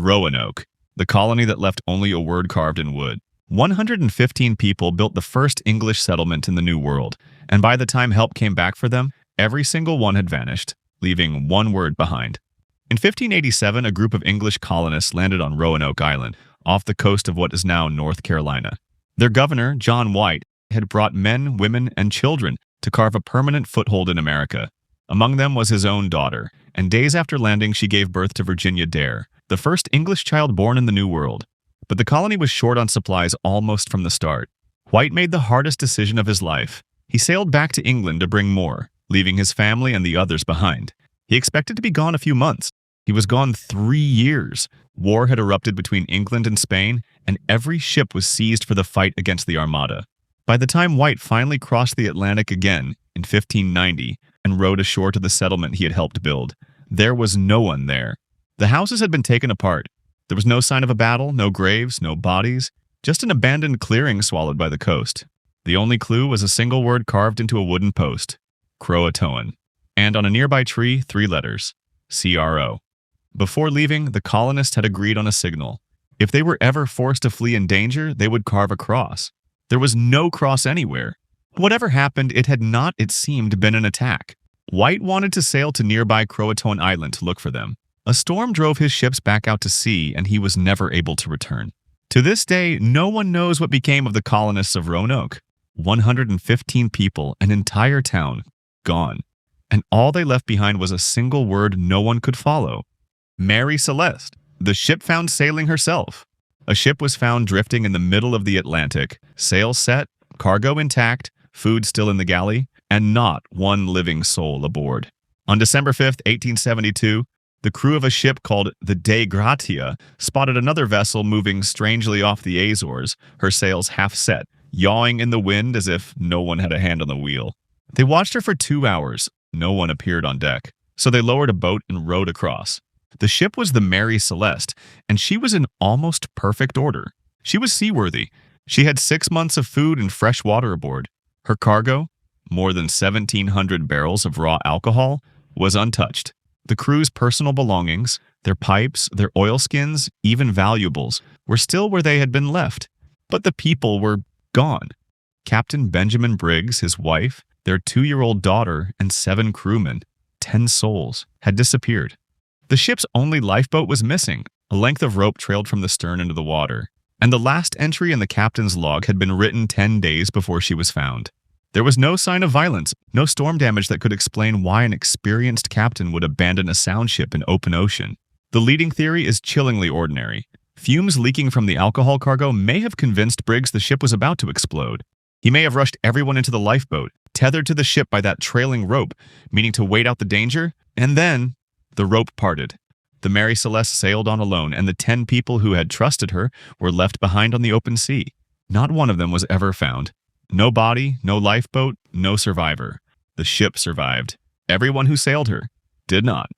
Roanoke, the colony that left only a word carved in wood. 115 people built the first English settlement in the New World, and by the time help came back for them, every single one had vanished, leaving one word behind. In 1587, a group of English colonists landed on Roanoke Island, off the coast of what is now North Carolina. Their governor, John White, had brought men, women, and children to carve a permanent foothold in America. Among them was his own daughter, and days after landing she gave birth to Virginia Dare, the first English child born in the New World. But the colony was short on supplies almost from the start. White made the hardest decision of his life. He sailed back to England to bring more, leaving his family and the others behind. He expected to be gone a few months. He was gone 3 years. War had erupted between England and Spain, and every ship was seized for the fight against the Armada. By the time White finally crossed the Atlantic again in 1590 and rowed ashore to the settlement he had helped build, there was no one there. The houses had been taken apart. There was no sign of a battle, no graves, no bodies, just an abandoned clearing swallowed by the coast. The only clue was a single word carved into a wooden post, Croatoan, and on a nearby tree, 3 letters, CRO. Before leaving, the colonists had agreed on a signal. If they were ever forced to flee in danger, they would carve a cross. There was no cross anywhere. Whatever happened, it had not, it seemed, been an attack. White wanted to sail to nearby Croatoan Island to look for them. A storm drove his ships back out to sea, and he was never able to return. To this day, no one knows what became of the colonists of Roanoke. 115 people, an entire town, gone. And all they left behind was a single word no one could follow. Mary Celeste, the ship found sailing herself. A ship was found drifting in the middle of the Atlantic, sails set, cargo intact, food still in the galley, and not one living soul aboard. On December 5th, 1872, the crew of a ship called the Dei Gratia spotted another vessel moving strangely off the Azores, her sails half set, yawing in the wind as if no one had a hand on the wheel. They watched her for 2 hours. No one appeared on deck, so they lowered a boat and rowed across. The ship was the Mary Celeste, and she was in almost perfect order. She was seaworthy. She had 6 months of food and fresh water aboard. Her cargo, more than 1,700 barrels of raw alcohol, was untouched. The crew's personal belongings, their pipes, their oilskins, even valuables, were still where they had been left. But the people were gone. Captain Benjamin Briggs, his wife, their 2-year-old daughter, and 7 crewmen, 10 souls, had disappeared. The ship's only lifeboat was missing. A length of rope trailed from the stern into the water, and the last entry in the captain's log had been written 10 days before she was found. There was no sign of violence, no storm damage that could explain why an experienced captain would abandon a sound ship in open ocean. The leading theory is chillingly ordinary. Fumes leaking from the alcohol cargo may have convinced Briggs the ship was about to explode. He may have rushed everyone into the lifeboat, tethered to the ship by that trailing rope, meaning to wait out the danger, and then the rope parted. The Mary Celeste sailed on alone, and the 10 people who had trusted her were left behind on the open sea. Not one of them was ever found. No body, no lifeboat, no survivor. The ship survived. Everyone who sailed her did not.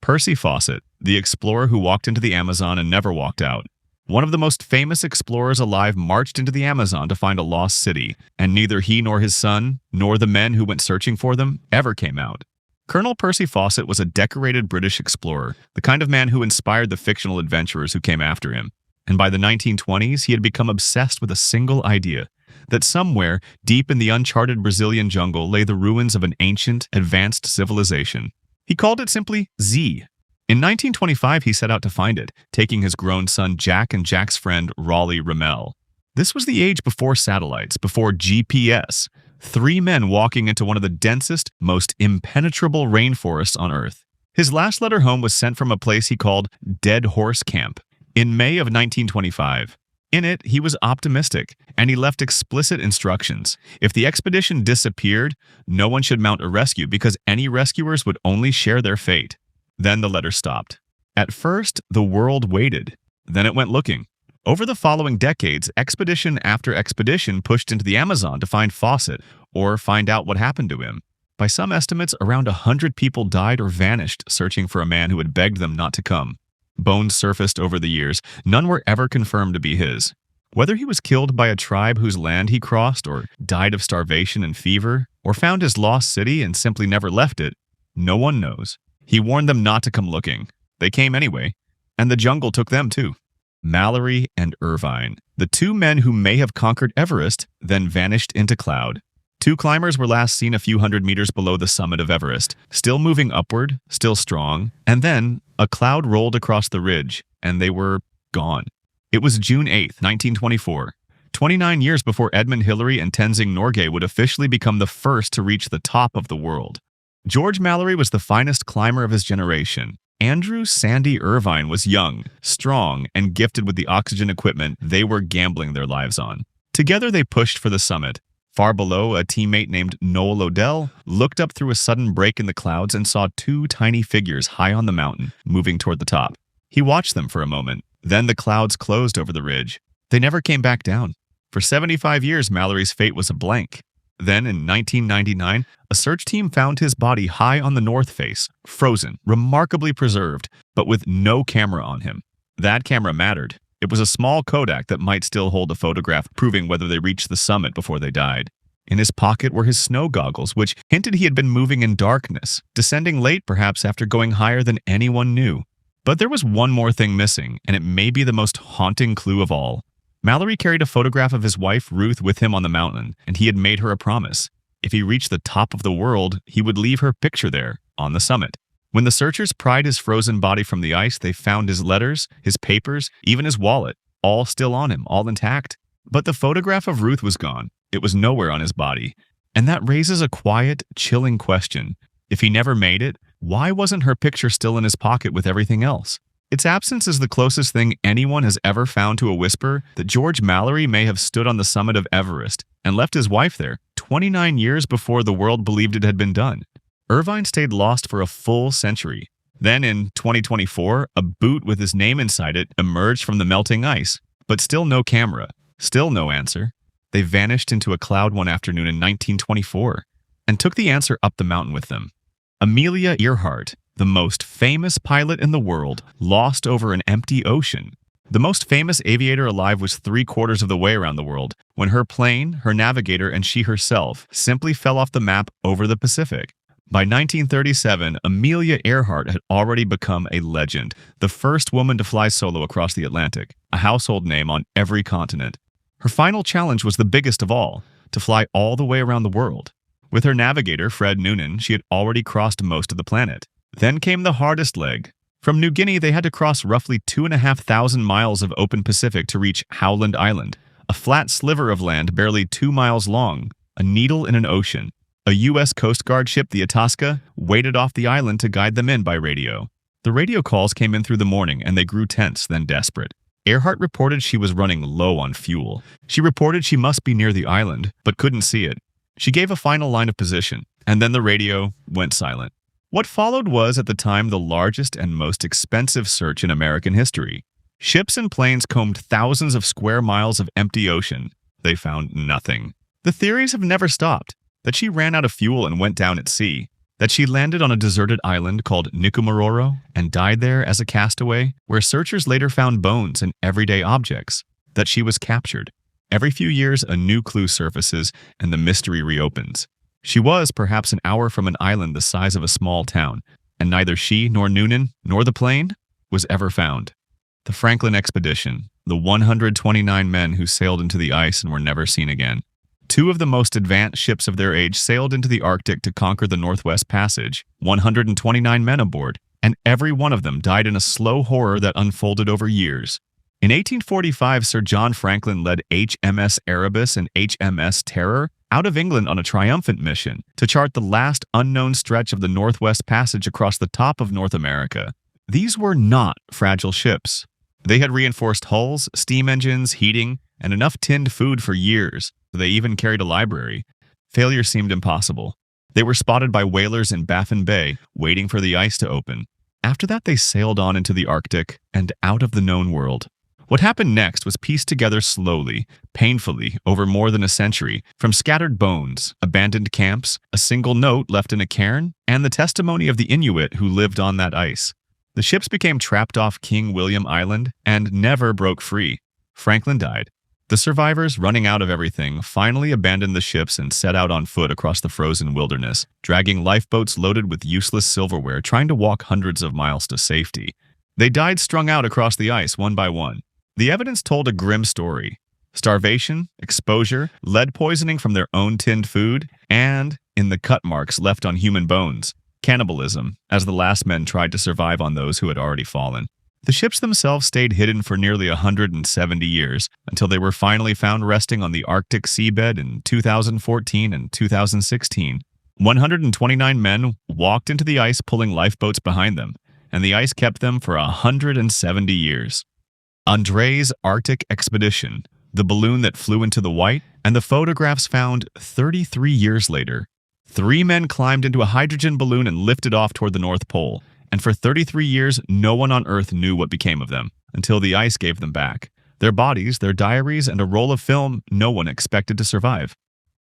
Percy Fawcett, the explorer who walked into the Amazon and never walked out. One of the most famous explorers alive marched into the Amazon to find a lost city, and neither he nor his son, nor the men who went searching for them, ever came out. Colonel Percy Fawcett was a decorated British explorer, the kind of man who inspired the fictional adventurers who came after him. And by the 1920s, he had become obsessed with a single idea: that somewhere, deep in the uncharted Brazilian jungle, lay the ruins of an ancient, advanced civilization. He called it simply Z. In 1925, he set out to find it, taking his grown son Jack and Jack's friend Raleigh Ramel. This was the age before satellites, before GPS. 3 men walking into one of the densest, most impenetrable rainforests on Earth. His last letter home was sent from a place he called Dead Horse Camp in May of 1925. In it, he was optimistic, and he left explicit instructions. If the expedition disappeared, no one should mount a rescue because any rescuers would only share their fate. Then the letter stopped. At first, the world waited. Then it went looking. Over the following decades, expedition after expedition pushed into the Amazon to find Fawcett or find out what happened to him. By some estimates, around 100 people died or vanished searching for a man who had begged them not to come. Bones surfaced over the years. None were ever confirmed to be his. Whether he was killed by a tribe whose land he crossed, or died of starvation and fever, or found his lost city and simply never left it, no one knows. He warned them not to come looking. They came anyway. and the jungle took them too. Mallory and Irvine, the two men who may have conquered Everest, then vanished into cloud. Two climbers were last seen a few hundred meters below the summit of Everest, still moving upward, still strong, and then a cloud rolled across the ridge, and they were gone. It was June 8, 1924, 29 years before Edmund Hillary and Tenzing Norgay would officially become the first to reach the top of the world. George Mallory was the finest climber of his generation. Andrew Sandy Irvine was young, strong, and gifted with the oxygen equipment they were gambling their lives on. Together they pushed for the summit. Far below, a teammate named Noel Odell looked up through a sudden break in the clouds and saw two tiny figures high on the mountain, moving toward the top. He watched them for a moment. Then the clouds closed over the ridge. They never came back down. For 75 years, Mallory's fate was a blank. Then, in 1999, a search team found his body high on the north face, frozen, remarkably preserved, but with no camera on him. That camera mattered. It was a small Kodak that might still hold a photograph proving whether they reached the summit before they died. In his pocket were his snow goggles, which hinted he had been moving in darkness, descending late perhaps after going higher than anyone knew. But there was one more thing missing, and it may be the most haunting clue of all. Mallory carried a photograph of his wife, Ruth, with him on the mountain, and he had made her a promise. If he reached the top of the world, he would leave her picture there, on the summit. When the searchers pried his frozen body from the ice, they found his letters, his papers, even his wallet, all still on him, all intact. But the photograph of Ruth was gone. It was nowhere on his body. And that raises a quiet, chilling question. If he never made it, why wasn't her picture still in his pocket with everything else? Its absence is the closest thing anyone has ever found to a whisper that George Mallory may have stood on the summit of Everest and left his wife there 29 years before the world believed it had been done. Irvine stayed lost for a full century. Then in 2024, a boot with his name inside it emerged from the melting ice, but still no camera, still no answer. They vanished into a cloud one afternoon in 1924 and took the answer up the mountain with them. Amelia Earhart, the most famous pilot in the world, lost over an empty ocean. The most famous aviator alive was 3/4 of the way around the world when her plane, her navigator, and she herself simply fell off the map over the Pacific. By 1937, Amelia Earhart had already become a legend, the first woman to fly solo across the Atlantic, a household name on every continent. Her final challenge was the biggest of all, to fly all the way around the world. With her navigator, Fred Noonan, she had already crossed most of the planet. Then came the hardest leg. From New Guinea, they had to cross roughly 2,500 miles of open Pacific to reach Howland Island, a flat sliver of land barely 2 miles long, a needle in an ocean. A U.S. Coast Guard ship, the Itasca, waited off the island to guide them in by radio. The radio calls came in through the morning, and they grew tense, then desperate. Earhart reported she was running low on fuel. She reported she must be near the island, but couldn't see it. She gave a final line of position, and then the radio went silent. What followed was, at the time, the largest and most expensive search in American history. Ships and planes combed thousands of square miles of empty ocean. They found nothing. The theories have never stopped. That she ran out of fuel and went down at sea. That she landed on a deserted island called Nikumaroro and died there as a castaway, where searchers later found bones and everyday objects. That she was captured. Every few years, a new clue surfaces and the mystery reopens. She was perhaps an hour from an island the size of a small town, and neither she nor Noonan nor the plane was ever found. The Franklin expedition, the 129 men who sailed into the ice and were never seen again. 2 of the most advanced ships of their age sailed into the Arctic to conquer the Northwest Passage, 129 men aboard, and every one of them died in a slow horror that unfolded over years. In 1845, Sir John Franklin led HMS Erebus and HMS Terror out of England on a triumphant mission to chart the last unknown stretch of the Northwest Passage across the top of North America. These were not fragile ships. They had reinforced hulls, steam engines, heating, and enough tinned food for years. They even carried a library. Failure seemed impossible. They were spotted by whalers in Baffin Bay, waiting for the ice to open. After that, they sailed on into the Arctic and out of the known world. What happened next was pieced together slowly, painfully, over more than a century, from scattered bones, abandoned camps, a single note left in a cairn, and the testimony of the Inuit who lived on that ice. The ships became trapped off King William Island and never broke free. Franklin died. The survivors, running out of everything, finally abandoned the ships and set out on foot across the frozen wilderness, dragging lifeboats loaded with useless silverware, trying to walk hundreds of miles to safety. They died strung out across the ice one by one. The evidence told a grim story. Starvation, exposure, lead poisoning from their own tinned food, and, in the cut marks left on human bones, cannibalism, as the last men tried to survive on those who had already fallen. The ships themselves stayed hidden for nearly 170 years, until they were finally found resting on the Arctic seabed in 2014 and 2016. 129 men walked into the ice pulling lifeboats behind them, and the ice kept them for 170 years. Andrée's Arctic expedition, the balloon that flew into the white, and the photographs found 33 years later. 3 men climbed into a hydrogen balloon and lifted off toward the North Pole, and for 33 years no one on Earth knew what became of them, until the ice gave them back. Their bodies, their diaries, and a roll of film no one expected to survive.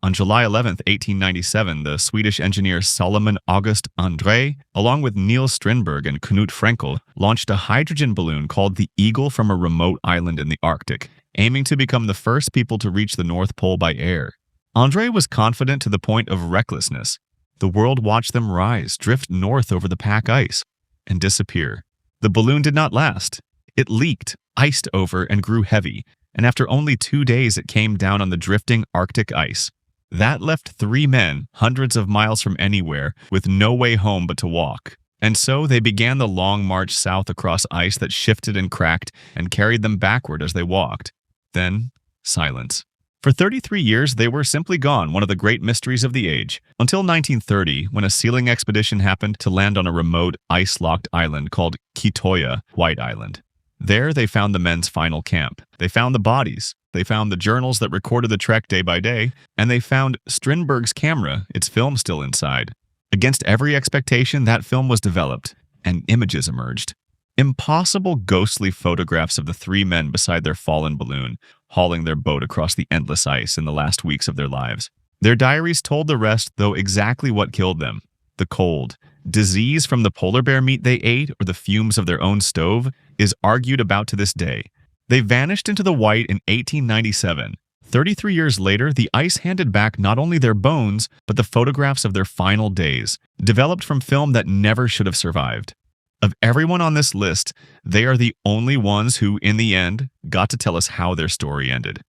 On July 11, 1897, the Swedish engineer Solomon August Andrée, along with Niels Strindberg and Knut Frenkel, launched a hydrogen balloon called the Eagle from a remote island in the Arctic, aiming to become the first people to reach the North Pole by air. Andrée was confident to the point of recklessness. The world watched them rise, drift north over the pack ice, and disappear. The balloon did not last. It leaked, iced over, and grew heavy, and after only 2 days it came down on the drifting Arctic ice. That left 3 men, hundreds of miles from anywhere, with no way home but to walk. And so they began the long march south across ice that shifted and cracked and carried them backward as they walked. Then, silence. For 33 years, they were simply gone, one of the great mysteries of the age, until 1930, when a sealing expedition happened to land on a remote, ice-locked island called Kitoya, White Island. There, they found the men's final camp. They found the bodies. They found the journals that recorded the trek day by day, and they found Strindberg's camera, its film still inside. Against every expectation, that film was developed, and images emerged. Impossible ghostly photographs of the 3 men beside their fallen balloon, hauling their boat across the endless ice in the last weeks of their lives. Their diaries told the rest, though, exactly what killed them. The cold, disease from the polar bear meat they ate, or the fumes of their own stove, is argued about to this day. They vanished into the white in 1897. 33 years later, the ice handed back not only their bones, but the photographs of their final days, developed from film that never should have survived. Of everyone on this list, they are the only ones who, in the end, got to tell us how their story ended.